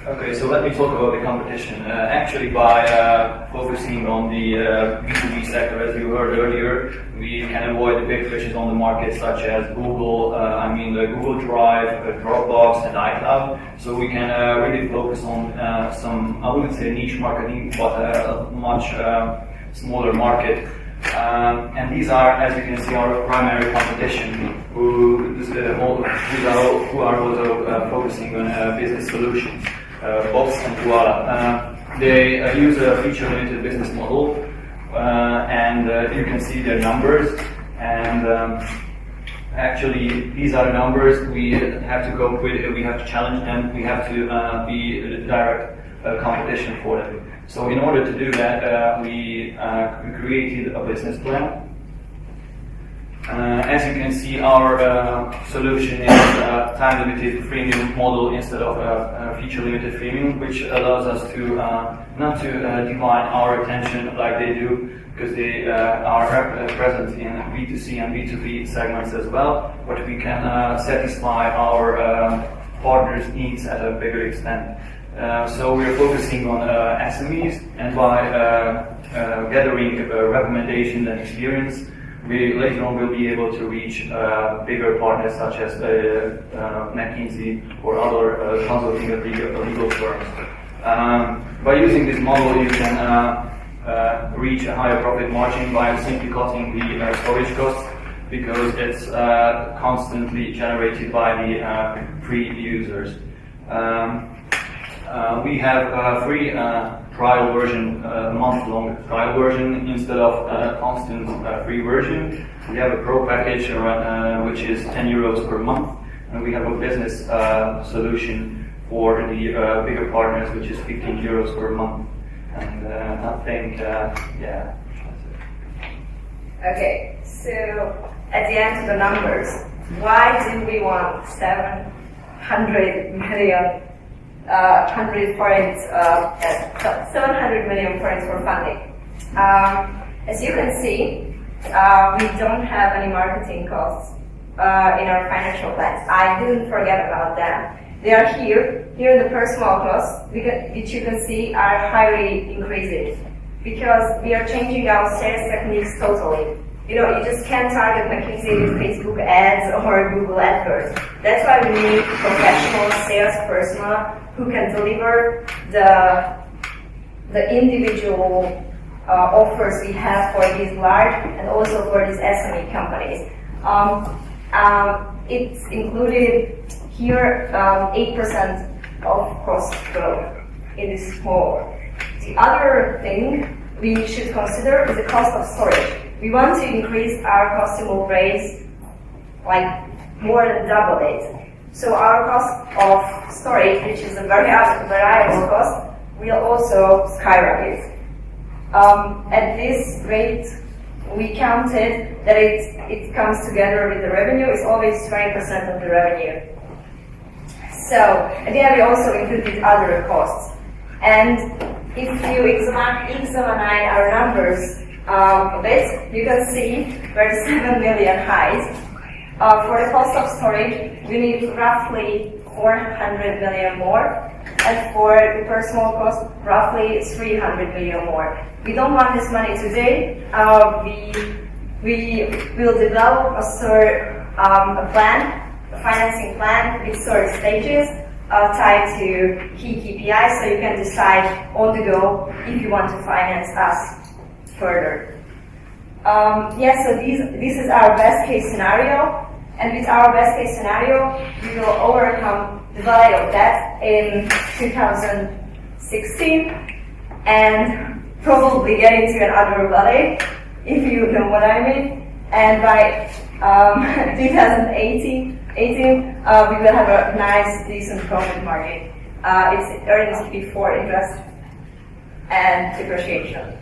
Speaker 8: Okay, so let me talk about the competition. Actually, by focusing on the B2B sector, as you heard earlier, we can avoid the big fishes on the market, such as Google, the Google Drive, Dropbox, and iCloud. So we can really focus on some, I wouldn't say niche marketing, but a much smaller market. And these are, as you can see, our primary competition, who are also focusing on business solutions. Box and Koala. they use a feature limited business model, and you can see their numbers. And actually, these are the numbers we have to go with. We have to challenge them. We have to be direct competition for them. So in order to do that, we created a business plan. As you can see, our solution is a time-limited freemium model instead of a feature-limited freemium, which allows us to not to divide our attention like they do, because they are present in B2C and B2B segments as well, but we can satisfy our partners' needs at a bigger extent. So we're focusing on SMEs, and by gathering recommendation and experience, we later on will be able to reach bigger partners such as McKinsey or other consulting and legal firms. By using this model, you can reach a higher profit margin by simply cutting the storage costs, because it's constantly generated by the free users. We have a free trial version, a month-long trial version instead of a constant free version. We have a pro package which is 10 euros per month, and we have a business solution for the bigger partners, which is 15 euros per month. And I think, yeah.
Speaker 13: Okay, so at the end of the numbers, why do we want 700 million 700 million forints for funding? As you can see, we don't have any marketing costs in our financial plans. I didn't forget about that. They are here. Here the personal costs, which you can see, are highly increasing, because we are changing our sales techniques totally. You know, you just can't target McKinsey with Facebook ads or Google AdWords. That's why we need professional sales personnel who can deliver the individual offers we have for these large and also for these SME companies. It's included here 8% of cost growth in this small. The other thing we should consider is the cost of storage. We want to increase our customer base, like more than double it. So our cost of storage, which is a very variable cost, will also skyrocket. At this rate, we counted that it comes together with the revenue. It's always 20% of the revenue. So, and then we also included other costs. And if you examine our numbers a bit, you can see where the 7 million hides. For the cost of storage, we need roughly 400 million more, and for the personal cost, roughly 300 million more. We don't want this money today. We will develop a plan, a financing plan with sort of stages tied to key KPIs, so you can decide on the go if you want to finance us further. So this is our best case scenario. And with our best case scenario, we will overcome the valley of debt in 2016 and probably get into another valley, if you know what I mean. And by 2018, we will have a nice, decent profit margin. It's earnings before interest and depreciation.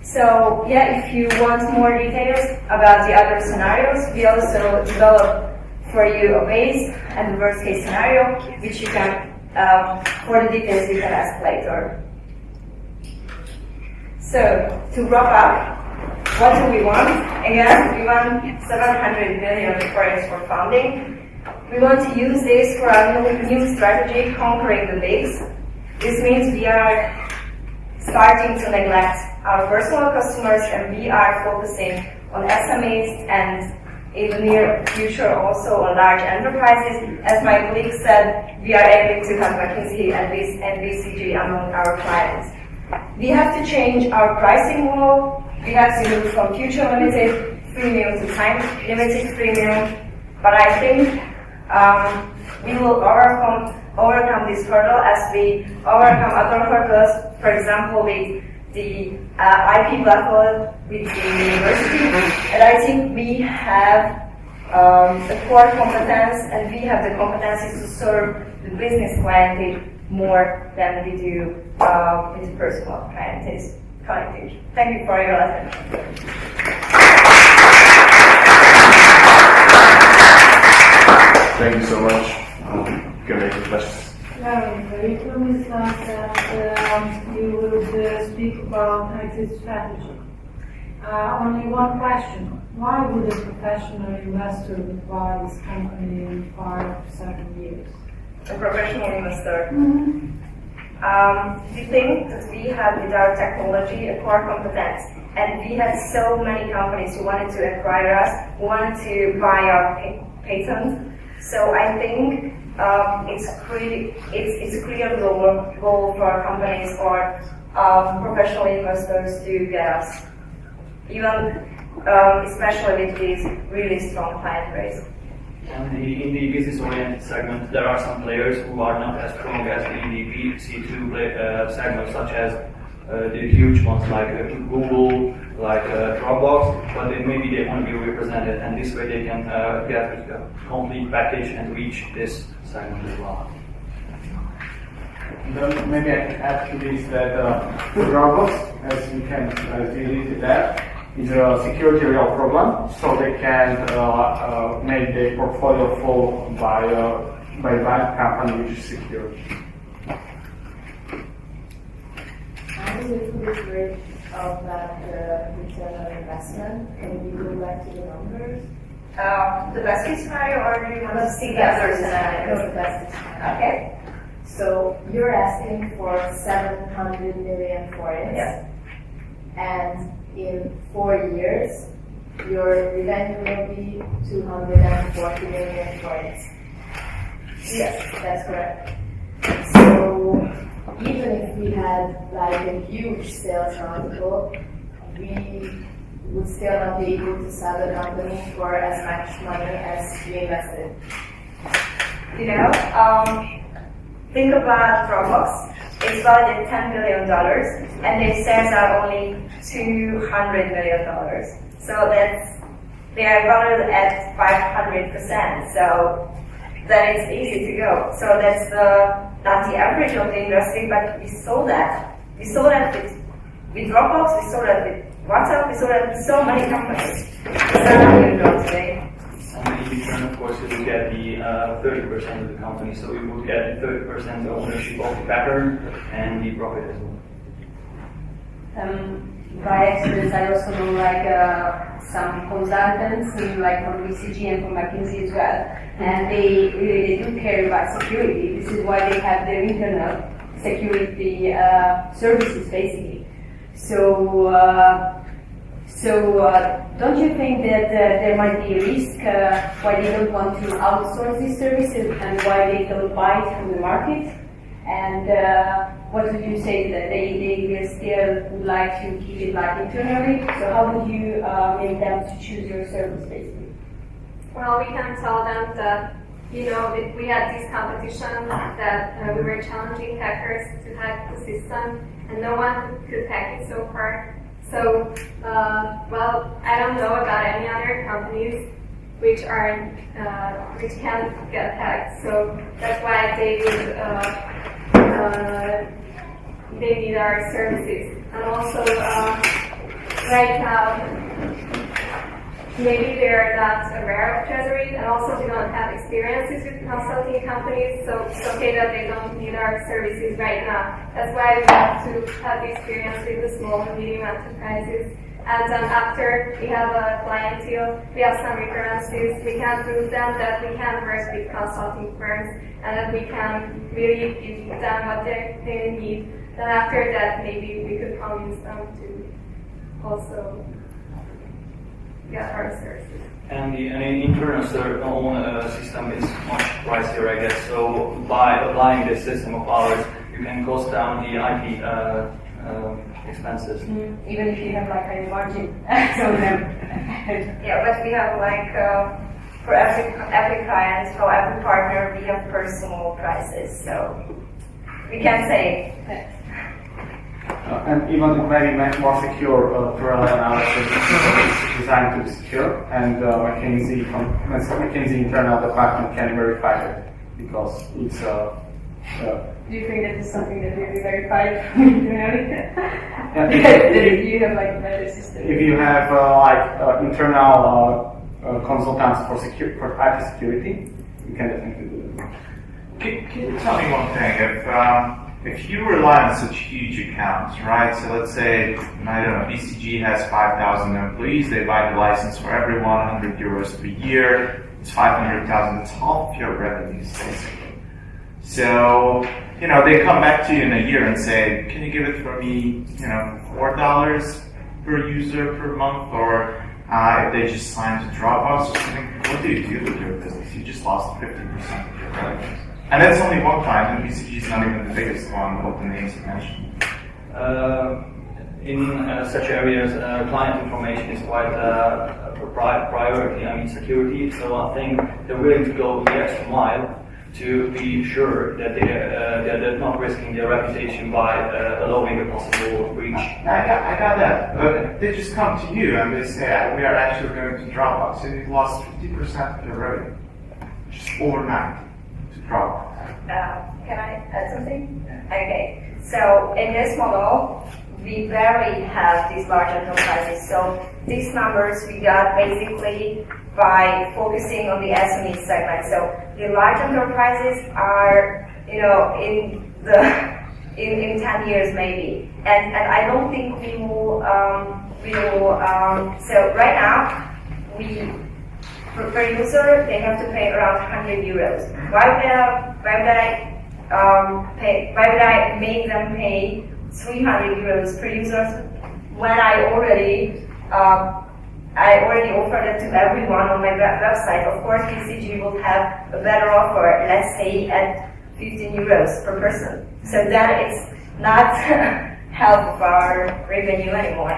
Speaker 13: So yeah, if you want more details about the other scenarios, we also develop for you a base and the worst case scenario, which you can, for the details you can ask later. So to wrap up, what do we want? Again, we want 700 million for funding. We want to use this for our new strategy, conquering the bigs. This means we are starting to neglect our personal customers, and we are focusing on SMEs and in the near future also on large enterprises. As my colleague said, we are aiming to have McKinsey and BCG among our clients. We have to change our pricing model. We have to move from future limited freemium to time limited freemium. But I think we will overcome overcome this hurdle as we overcome other hurdles, for example, with the IP level with the university. And I think we have the core competence and we have the competencies to serve the business clientele more than we do with the personal clientele. Thank you for your attention.
Speaker 11: Thank you so much. You can make the questions.
Speaker 5: You promised us that you would speak about exit strategy. Only one question. Why would a professional investor buy this company in 5 to 7 years?
Speaker 13: A professional investor. We think that we have with our technology a core competence, and we had so many companies who wanted to acquire us, who wanted to buy our patents. So I think it's a clear goal for our companies or professional investors to get us, even especially with this really strong client base.
Speaker 8: And in the business-oriented segment, there are some players who are not as strong as in the B2C2 segment, such as the huge ones like Google, like Dropbox, but maybe they want to be represented, and this way they can get a complete package and reach this segment as well.
Speaker 10: Then maybe I can add to this that Dropbox, as we read that, is a security real problem, so they can make their portfolio full by one company which is secure.
Speaker 14: How is it with the rate of that return on investment? Can you go back to the numbers?
Speaker 13: The best case scenario, or do you want to see the other scenarios?
Speaker 14: The best case scenario.
Speaker 13: Okay.
Speaker 14: So you're asking for 700 million for it.
Speaker 13: Yes.
Speaker 14: And in 4 years, your revenue will be 240 million for it.
Speaker 13: Yes,
Speaker 14: that's correct. So even if we had like a huge sales multiple, we would still not be able to sell the company for as much money as we invested.
Speaker 13: You know, think about Dropbox. It's valued at $10 billion, and their sales are only $200 million. So they are valued at 500%. So then it's easy to go. So that's not the average of the industry, but we saw that. We saw that with Dropbox, we saw that with WhatsApp, we saw that with so many companies. It's not unusual today.
Speaker 8: And in return, of course, you will get the 30% of the company, so you would get 30% ownership of the pattern and the profit as well.
Speaker 7: By experience, I also know some consultants, like from BCG and from McKinsey as well, and they do care about security. This is why they have their internal security services, basically. So don't you think that there might be a risk why they don't want to outsource these services and why they don't buy it from the market? And what would you say that they will still would like to keep it internally? So how would you make them to choose your service, basically?
Speaker 9: Well, we can tell them that, we had this competition that we were challenging hackers to hack the system, and no one could hack it so far. So, I don't know about any other companies which can get hacked. So that's why they need our services. And also, right now, maybe they're not aware of Treasury, and also they don't have experiences with consulting companies, so it's okay that they don't need our services right now. That's why we have to have the experience with the small and medium enterprises. And then after we have a clientele, we have some references, we can prove them that we can work with consulting firms and that we can really give them what they need. Then after that, maybe we could convince them to also get our services.
Speaker 8: And an internal system is much pricier, I guess. So by applying this system of ours, you can cost down the IT expenses.
Speaker 7: Even if you have a margin.
Speaker 13: Yeah, but we have for every client, for every partner, we have personal prices. So we can say that.
Speaker 10: And even it may be more secure parallel analysis is designed to be secure, and McKinsey internal department can verify it because it's
Speaker 7: Do you think that is something that will be verified internally? That you have like a better system?
Speaker 10: If you have internal consultants for IT security, you can definitely do it.
Speaker 6: Can you tell me one thing? If you rely on such huge accounts, right? So let's say, I don't know, BCG has 5,000 employees. They buy the license for everyone, 100 euros per year. It's 500,000. It's half your revenues, basically. So, they come back to you in a year and say, can you give it for me, $4 per user per month? Or if they just sign to Dropbox or something, what do you do with your business? You just lost 50% of your revenues. And that's only one client, and BCG is not even the biggest one of the names you mentioned.
Speaker 4: In such areas, client information is quite a priority, security. So I think they're willing to go the extra mile to be sure that they're not risking their reputation by allowing a possible breach.
Speaker 6: I got that, but they just come to you and they say, we are actually going to Dropbox, and you lost 50% of your revenue, just overnight.
Speaker 13: Can I add something? Okay, so in this model, we rarely have these large enterprises. So these numbers we got basically by focusing on the SME segment. So the large enterprises are, in 10 years maybe, and I don't think we will. So right now, per user, they have to pay around 100 euros. Why would I make them pay 300 euros per user when I already offered it to everyone on my website? Of course, BCG will have a better offer, let's say at 15 euros per person. So then it's not half of our revenue anymore.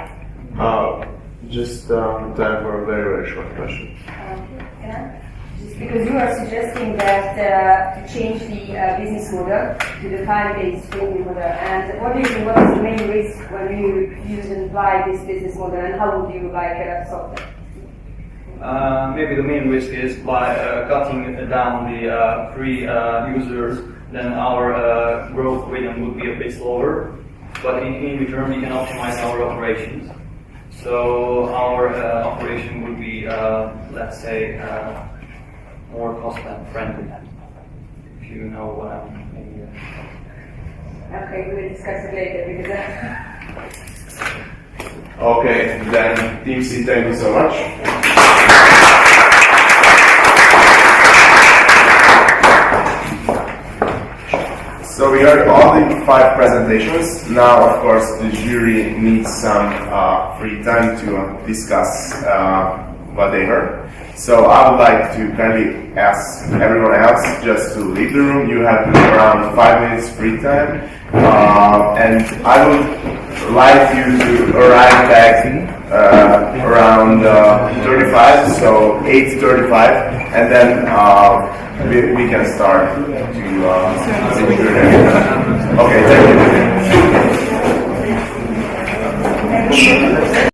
Speaker 11: Just time for a very, very short question.
Speaker 7: Just because you are suggesting that to change the business model to the time-based revenue model, and what do you think? What is the main risk when you use and apply this business model, and how would you solve that?
Speaker 4: Maybe the main risk is by cutting down the free users, then our growth rhythm would be a bit slower. But in return, we can optimize our operations. So our operation would be, let's say, more cost-friendly, if you know what I mean.
Speaker 7: Okay, we'll discuss it later because.
Speaker 11: Okay, then Team C, thank you so much. So we heard all the 5 presentations. Now, of course, the jury needs some free time to discuss what they heard. So I would like to kindly ask everyone else just to leave the room. You have around 5 minutes free time. And I would like you to arrive back around 35, so 8:35, and then we can start to okay, thank you.